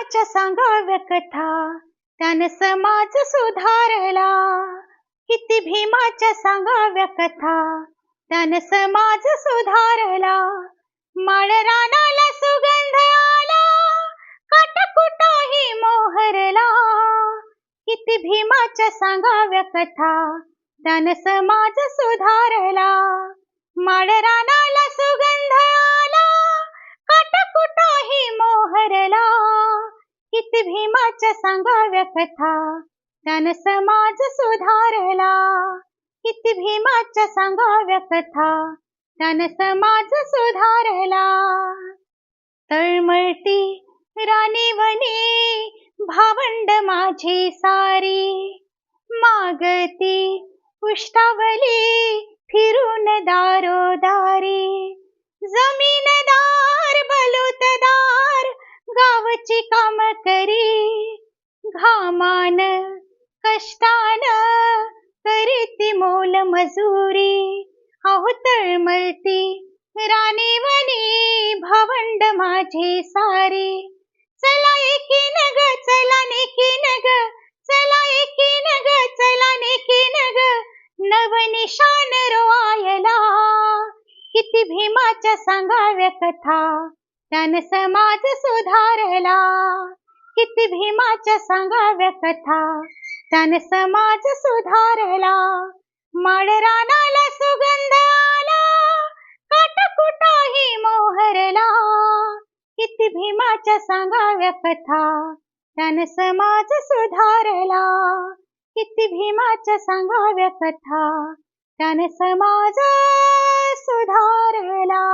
भीमाच्या सांगाव्या कथा, त्यानं समाज सुधारला. किती भीमाच्या सांगाव्या कथा, त्यानं समाज सुधारला. माळरानाला सुगंध आला, काटाकुटाही मोहरला. किती भीमाच्या सांगाव्या कथा, त्यानं समाज सुधारला. माळरानाला सुगंध आला, काटाकुटाही मोहरला. किती भीमाच्या सांगाव्या कथा, त्यानं समाज सुधारला. किती भीमाच्या सांगाव्या कथा, त्यानं समाज सुधारला. तळमळती राणीवनी भावंड माझी सारी, मागती उष्टावली फिरून दारोदारी. जमीनदार बलुतदार गावची काम करी, घामान कष्टान करीती मोल मजुरी. अहो तळमळती राणीवनी भावंड माझी सारी. चला एकीन ग, चला नेकीन ग, चला एकीन ग, चला नेकीन ग, नवनिशान रोआयला. किती भीमाच्या सांगाव्या कथा, त्यानं समाज सुधारला. किती भीमाच्या सांगाव्या कथा, त्यानं समाज सुधारला. माळरानाला सुगंध आला, काटाकुटाही मोहरला. किती भीमाच्या सांगाव्या कथा, त्यानं समाज सुधारला. किती भीमाच्या सांगाव्या कथा, त्यानं समाज सुधारला.